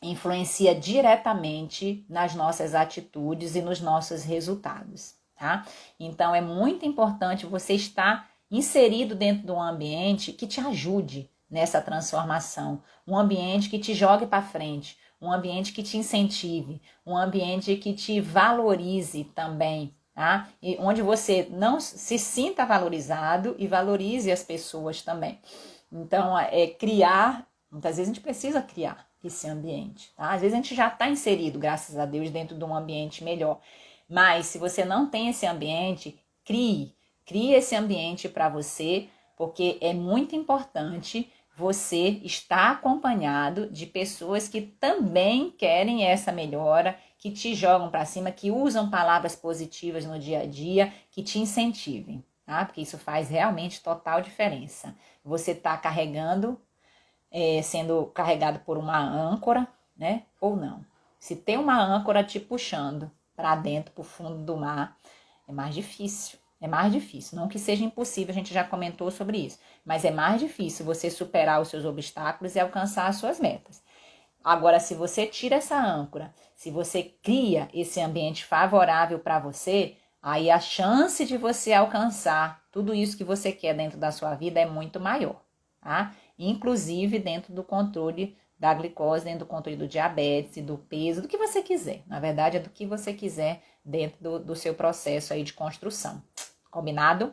influencia diretamente nas nossas atitudes e nos nossos resultados, tá? Então, é muito importante você estar inserido dentro de um ambiente que te ajude nessa transformação, um ambiente que te jogue para frente, um ambiente que te incentive, um ambiente que te valorize também, tá? E onde você não se sinta valorizado e valorize as pessoas também. Então, criar, muitas vezes a gente precisa criar esse ambiente, tá? Às vezes a gente já está inserido, graças a Deus, dentro de um ambiente melhor. Mas se você não tem esse ambiente, crie esse ambiente para você, porque é muito importante você estar acompanhado de pessoas que também querem essa melhora, que te jogam para cima, que usam palavras positivas no dia a dia, que te incentivem, tá? Porque isso faz realmente total diferença. Você está carregando, sendo carregado por uma âncora, né? Ou não. Se tem uma âncora te puxando para dentro, para o fundo do mar, é mais difícil. É mais difícil. Não que seja impossível, a gente já comentou sobre isso. Mas é mais difícil você superar os seus obstáculos e alcançar as suas metas. Agora, se você tira essa âncora, se você cria esse ambiente favorável para você, aí a chance de você alcançar tudo isso que você quer dentro da sua vida é muito maior, tá? Inclusive dentro do controle da glicose, dentro do controle do diabetes, do peso, do que você quiser. Na verdade, é do que você quiser dentro do seu processo aí de construção. Combinado?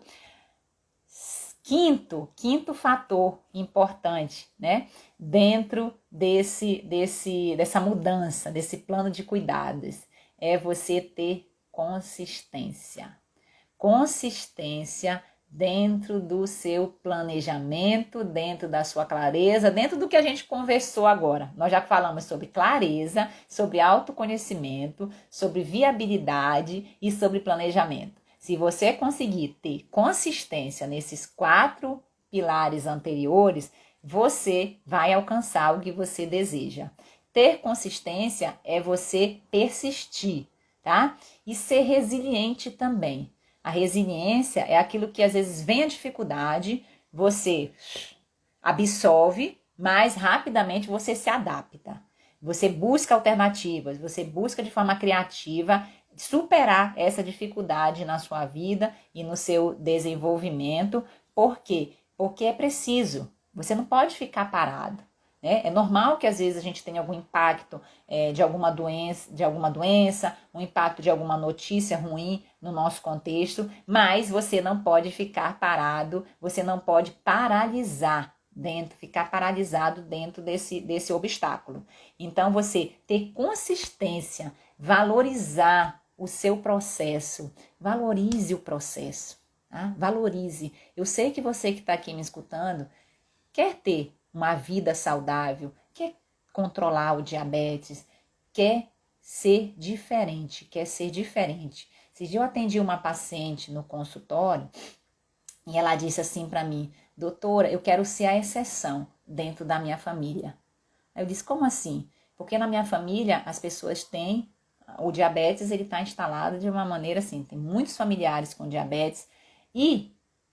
Quinto fator importante, né? Dentro dessa mudança, desse plano de cuidados, é você ter consistência. Consistência dentro do seu planejamento, dentro da sua clareza, dentro do que a gente conversou agora. Nós já falamos sobre clareza, sobre autoconhecimento, sobre viabilidade e sobre planejamento. Se você conseguir ter consistência nesses 4 pilares anteriores, você vai alcançar o que você deseja. Ter consistência é você persistir, tá? E ser resiliente também. A resiliência é aquilo que às vezes vem a dificuldade, você absorve, mas rapidamente você se adapta. Você busca alternativas, você busca de forma criativa superar essa dificuldade na sua vida e no seu desenvolvimento. Por quê? Porque é preciso. Você não pode ficar parado. Né? É normal que às vezes a gente tenha algum impacto de alguma doença, um impacto de alguma notícia ruim no nosso contexto, mas você não pode ficar parado, você não pode ficar paralisado dentro desse obstáculo. Então, você ter consistência, valorizar o seu processo, valorize o processo, tá? Valorize. Eu sei que você que está aqui me escutando quer ter uma vida saudável, quer controlar o diabetes, quer ser diferente, quer ser diferente. Esse dia eu atendi uma paciente no consultório e ela disse assim para mim: doutora, eu quero ser a exceção dentro da minha família. Aí eu disse: como assim? Porque na minha família as pessoas têm o diabetes, ele está instalado de uma maneira assim, tem muitos familiares com diabetes e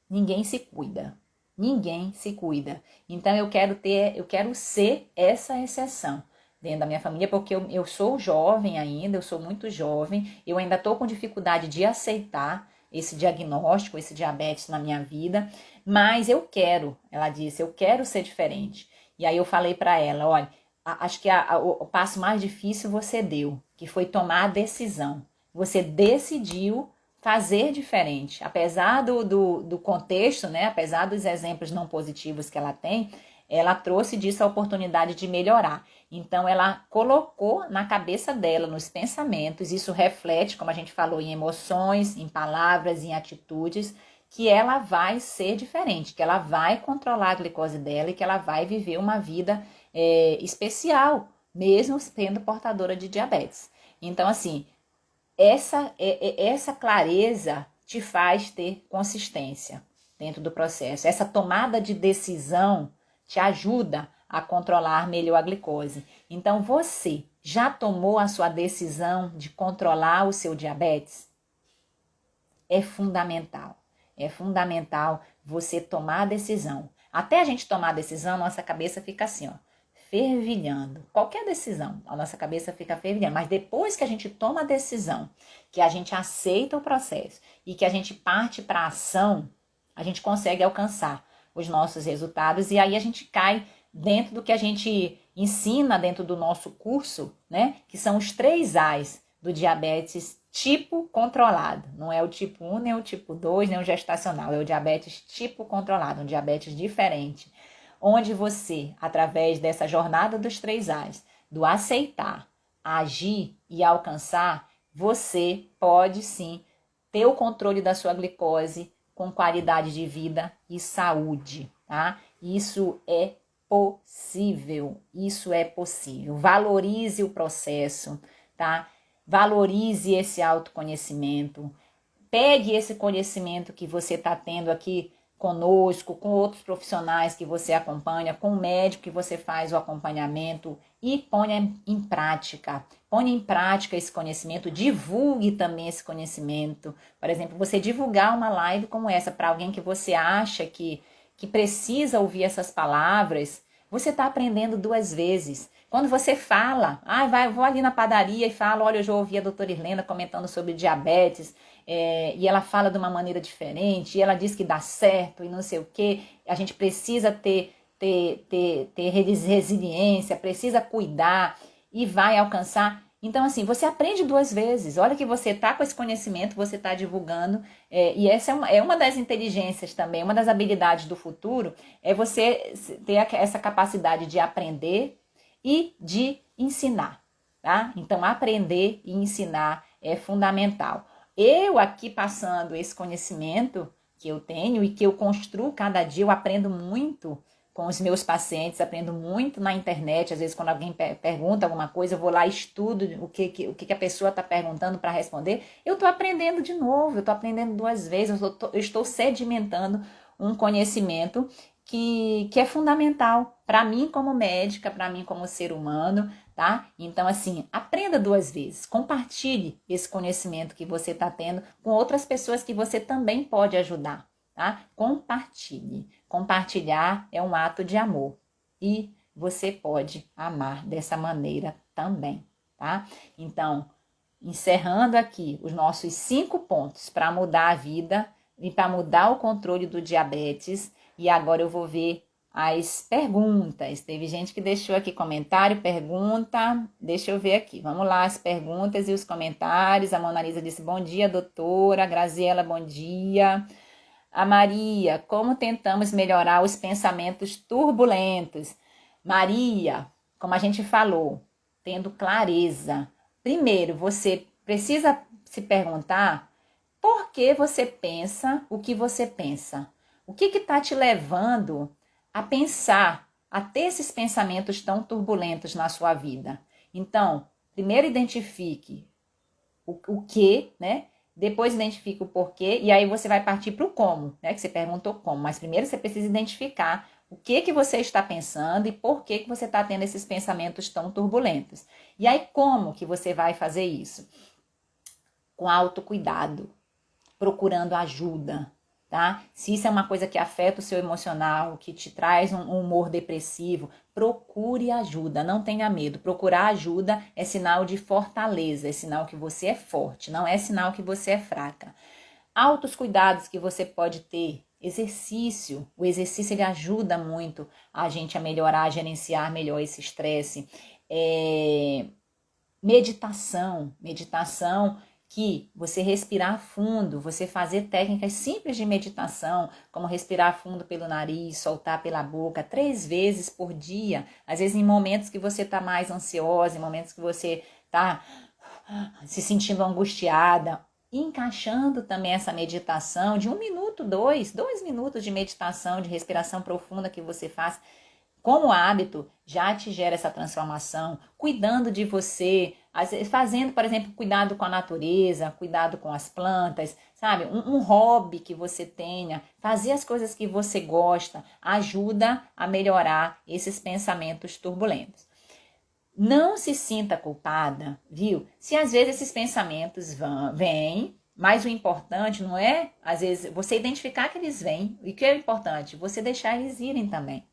ninguém se cuida. Ninguém se cuida. Então eu quero ser essa exceção dentro da minha família, porque eu sou jovem ainda, eu sou muito jovem, eu ainda estou com dificuldade de aceitar esse diagnóstico, esse diabetes na minha vida, mas ela disse, eu quero ser diferente. E aí eu falei para ela, olha, acho que o passo mais difícil você deu, que foi tomar a decisão. Você decidiu fazer diferente. Apesar do contexto, né? Apesar dos exemplos não positivos que ela tem, ela trouxe disso a oportunidade de melhorar. Então, ela colocou na cabeça dela, nos pensamentos, isso reflete, como a gente falou, em emoções, em palavras, em atitudes, que ela vai ser diferente, que ela vai controlar a glicose dela e que ela vai viver uma vida especial, mesmo sendo portadora de diabetes. Então, assim, essa clareza te faz ter consistência dentro do processo. Essa tomada de decisão te ajuda a controlar melhor a glicose. Então, você já tomou a sua decisão de controlar o seu diabetes? É fundamental. É fundamental você tomar a decisão. Até a gente tomar a decisão, nossa cabeça fica assim, ó, fervilhando. Qualquer decisão, a nossa cabeça fica fervilhando. Mas depois que a gente toma a decisão, que a gente aceita o processo e que a gente parte para a ação, a gente consegue alcançar os nossos resultados e aí a gente cai dentro do que a gente ensina dentro do nosso curso, né? Que são os 3 A's do diabetes tipo controlado. Não é o tipo 1, nem o tipo 2, nem o gestacional. É o diabetes tipo controlado, um diabetes diferente. Onde você, através dessa jornada dos 3 A's, do aceitar, agir e alcançar, você pode sim ter o controle da sua glicose com qualidade de vida e saúde, tá? Isso é possível, isso é possível. Valorize o processo, tá? Valorize esse autoconhecimento. Pegue esse conhecimento que você está tendo aqui conosco, com outros profissionais que você acompanha, com o médico que você faz o acompanhamento e ponha em prática. Ponha em prática esse conhecimento, divulgue também esse conhecimento. Por exemplo, você divulgar uma live como essa para alguém que você acha que precisa ouvir essas palavras, você está aprendendo 2 vezes. Quando você fala, vou ali na padaria e falo, olha, eu já ouvi a doutora Irlena comentando sobre diabetes, e ela fala de uma maneira diferente, e ela diz que dá certo e não sei o quê. A gente precisa ter resiliência, precisa cuidar e vai alcançar. Então, assim, você aprende 2 vezes. Olha que você está com esse conhecimento, você está divulgando, e essa é uma das inteligências também, uma das habilidades do futuro, é você ter essa capacidade de aprender e de ensinar, tá? Então, aprender e ensinar é fundamental. Eu aqui passando esse conhecimento que eu tenho e que eu construo cada dia, eu aprendo muito com os meus pacientes, aprendo muito na internet. Às vezes, quando alguém pergunta alguma coisa, eu vou lá e estudo o que a pessoa está perguntando para responder. Eu estou aprendendo de novo, eu estou aprendendo 2 vezes, eu estou sedimentando um conhecimento que é fundamental para mim como médica, para mim como ser humano, tá? Então, assim, aprenda 2 vezes, compartilhe esse conhecimento que você está tendo com outras pessoas que você também pode ajudar, tá? Compartilhe. Compartilhar é um ato de amor e você pode amar dessa maneira também, tá? Então, encerrando aqui os nossos 5 pontos para mudar a vida e para mudar o controle do diabetes, e agora eu vou ver as perguntas. Teve gente que deixou aqui comentário, pergunta. Deixa eu ver aqui. Vamos lá, as perguntas e os comentários. A Mona Lisa disse, bom dia, doutora. A Graziela, bom dia. A Maria, como tentamos melhorar os pensamentos turbulentos? Maria, como a gente falou, tendo clareza. Primeiro, você precisa se perguntar por que você pensa o que você pensa. O que está te levando a pensar, a ter esses pensamentos tão turbulentos na sua vida? Então, primeiro identifique o que, né? Depois identifique o porquê e aí você vai partir para o como, né? Que você perguntou como, mas primeiro você precisa identificar o que você está pensando e por que você está tendo esses pensamentos tão turbulentos. E aí como que você vai fazer isso? Com autocuidado, procurando ajuda, tá? Se isso é uma coisa que afeta o seu emocional, que te traz um humor depressivo, procure ajuda, não tenha medo. Procurar ajuda é sinal de fortaleza, é sinal que você é forte, não é sinal que você é fraca. Altos cuidados que você pode ter, exercício. O exercício ele ajuda muito a gente a melhorar, a gerenciar melhor esse estresse. Meditação que você respirar fundo, você fazer técnicas simples de meditação, como respirar fundo pelo nariz, soltar pela boca 3 vezes por dia. Às vezes em momentos que você está mais ansiosa, em momentos que você está se sentindo angustiada, encaixando também essa meditação de 1 minuto, 2 minutos de meditação, de respiração profunda que você faz, como hábito, já te gera essa transformação, cuidando de você, fazendo, por exemplo, cuidado com a natureza, cuidado com as plantas, sabe? Um hobby que você tenha, fazer as coisas que você gosta, ajuda a melhorar esses pensamentos turbulentos. Não se sinta culpada, viu? Se às vezes esses pensamentos vêm, mas o importante não é, às vezes, você identificar que eles vêm. E o que é importante? Você deixar eles irem também,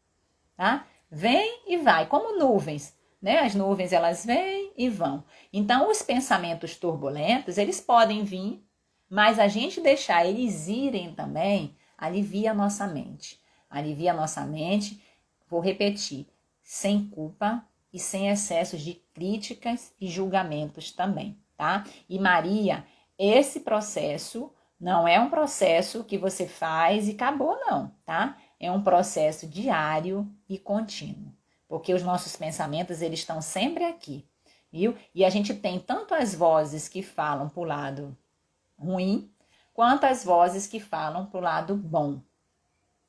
tá? Vem e vai, como nuvens, né? As nuvens, elas vêm e vão. Então, os pensamentos turbulentos, eles podem vir, mas a gente deixar eles irem também, alivia a nossa mente. Alivia a nossa mente, vou repetir, sem culpa e sem excessos de críticas e julgamentos também, tá? E Maria, esse processo não é um processo que você faz e acabou não, tá? É um processo diário e contínuo, porque os nossos pensamentos, eles estão sempre aqui, viu? E a gente tem tanto as vozes que falam para o lado ruim, quanto as vozes que falam para o lado bom.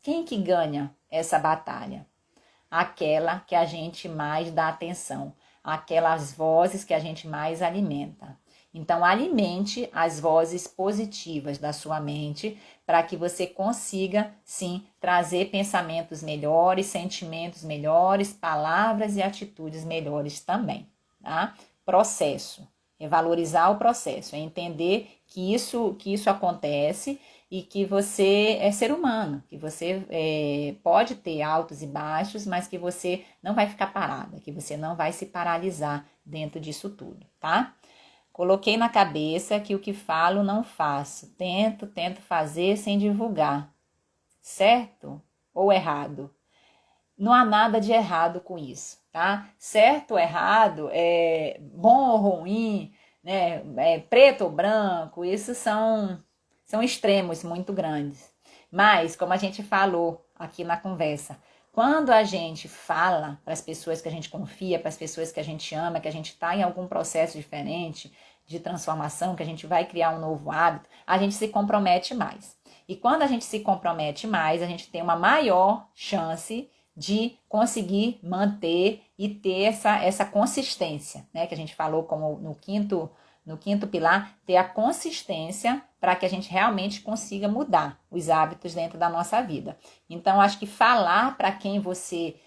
Quem que ganha essa batalha? Aquela que a gente mais dá atenção, aquelas vozes que a gente mais alimenta. Então, alimente as vozes positivas da sua mente para que você consiga, sim, trazer pensamentos melhores, sentimentos melhores, palavras e atitudes melhores também, tá? Processo. É valorizar o processo, é entender que isso acontece e que você é ser humano, que você pode ter altos e baixos, mas que você não vai ficar parada, que você não vai se paralisar dentro disso tudo, tá? Coloquei na cabeça que o que falo não faço, tento fazer sem divulgar, certo ou errado? Não há nada de errado com isso, tá? Certo ou errado, bom ou ruim, né? Preto ou branco, isso são extremos muito grandes. Mas, como a gente falou aqui na conversa, quando a gente fala para as pessoas que a gente confia, para as pessoas que a gente ama, que a gente está em algum processo diferente de transformação, que a gente vai criar um novo hábito, a gente se compromete mais. E quando a gente se compromete mais, a gente tem uma maior chance de conseguir manter e ter essa consistência, né? Que a gente falou como no quinto pilar, ter a consistência para que a gente realmente consiga mudar os hábitos dentro da nossa vida. Então, acho que falar para quem você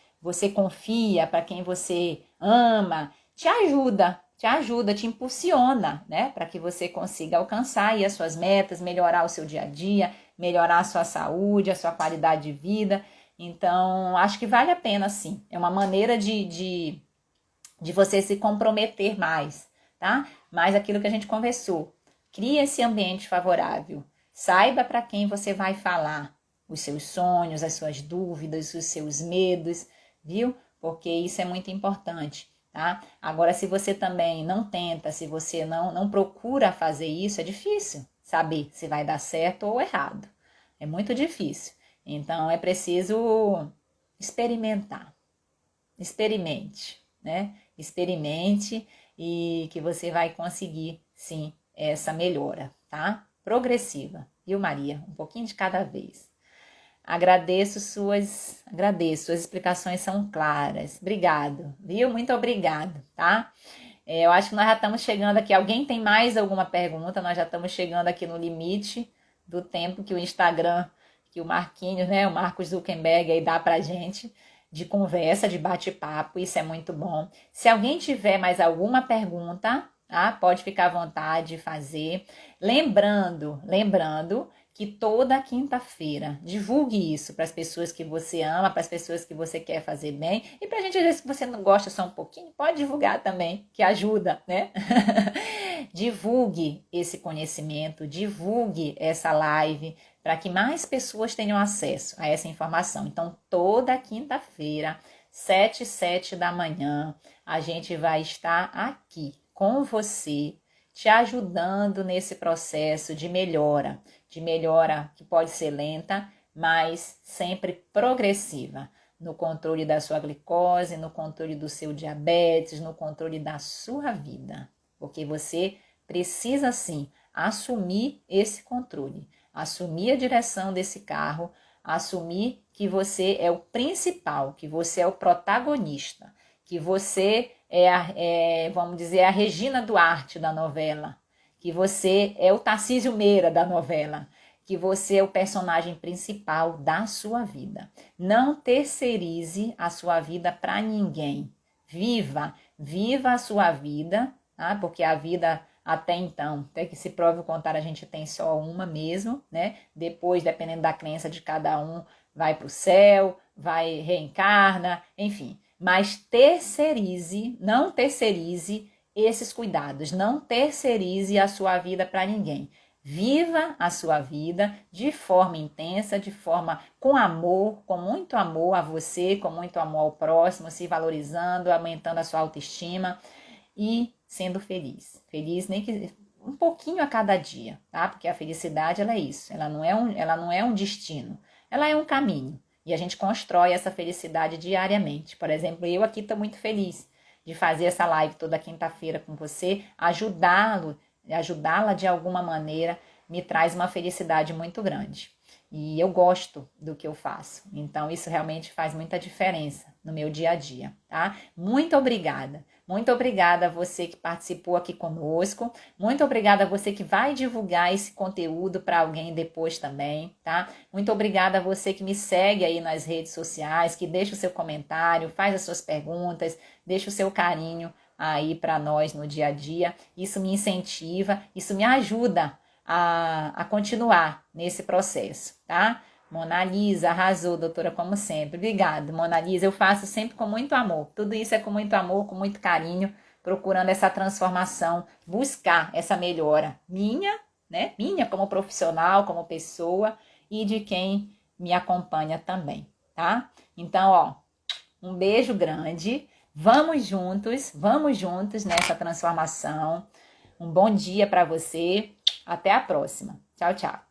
confia, para quem você ama, te ajuda, te impulsiona, né? Para que você consiga alcançar aí as suas metas, melhorar o seu dia a dia, melhorar a sua saúde, a sua qualidade de vida. Então, acho que vale a pena, sim. É uma maneira de você se comprometer mais, tá? Mas aquilo que a gente conversou, cria esse ambiente favorável. Saiba para quem você vai falar os seus sonhos, as suas dúvidas, os seus medos, viu? Porque isso é muito importante, tá? Agora, se você também não tenta, se você não procura fazer isso, é difícil saber se vai dar certo ou errado. É muito difícil. Então, é preciso experimentar. Experimente, né? Experimente e que você vai conseguir, sim, essa melhora, tá? Progressiva, viu, Maria? Um pouquinho de cada vez. Suas explicações são claras. Obrigado, viu? Muito obrigado, tá? Eu acho que nós já estamos chegando aqui. Alguém tem mais alguma pergunta? Nós já estamos chegando aqui no limite do tempo que o Instagram, que o Marquinhos, né? O Marcos Zuckerberg aí dá pra gente de conversa, de bate-papo. Isso é muito bom. Se alguém tiver mais alguma pergunta, tá? Pode ficar à vontade de fazer. Lembrando que toda quinta-feira divulgue isso para as pessoas que você ama, para as pessoas que você quer fazer bem. E para a gente, às vezes, se você não gosta só um pouquinho, pode divulgar também, que ajuda, né? Divulgue esse conhecimento, divulgue essa live, para que mais pessoas tenham acesso a essa informação. Então, toda quinta-feira, 7h07 da manhã, a gente vai estar aqui com você, te ajudando nesse processo de melhora que pode ser lenta, mas sempre progressiva, no controle da sua glicose, no controle do seu diabetes, no controle da sua vida, porque você precisa sim assumir esse controle, assumir a direção desse carro, assumir que você é o principal, que você é o protagonista, que você vamos dizer, a Regina Duarte da novela, que você é o Tarcísio Meira da novela, que você é o personagem principal da sua vida. Não terceirize a sua vida para ninguém. Viva a sua vida, tá? Porque a vida até então, até que se prove o contrário, a gente tem só uma mesmo, né? Depois, dependendo da crença de cada um, vai para o céu, vai reencarna, enfim. Mas não terceirize esses cuidados, não terceirize a sua vida para ninguém. Viva a sua vida de forma intensa, de forma com amor, com muito amor a você, com muito amor ao próximo, se valorizando, aumentando a sua autoestima e sendo feliz. Feliz nem que um pouquinho a cada dia, tá? Porque a felicidade ela é isso, ela não é um destino, ela é um caminho. E a gente constrói essa felicidade diariamente. Por exemplo, eu aqui estou muito feliz de fazer essa live toda quinta-feira com você, ajudá-la de alguma maneira, me traz uma felicidade muito grande. E eu gosto do que eu faço. Então, isso realmente faz muita diferença no meu dia a dia, tá? Muito obrigada. Muito obrigada a você que participou aqui conosco. Muito obrigada a você que vai divulgar esse conteúdo para alguém depois também, tá? Muito obrigada a você que me segue aí nas redes sociais, que deixa o seu comentário, faz as suas perguntas, deixa o seu carinho aí para nós no dia a dia. Isso me incentiva, isso me ajuda a continuar nesse processo, tá? Mona Lisa, arrasou, doutora, como sempre. Obrigada, Mona Lisa. Eu faço sempre com muito amor. Tudo isso é com muito amor, com muito carinho, procurando essa transformação, buscar essa melhora minha, né? Minha como profissional, como pessoa e de quem me acompanha também, tá? Então, ó, um beijo grande. Vamos juntos nessa transformação. Um bom dia para você. Até a próxima. Tchau, tchau.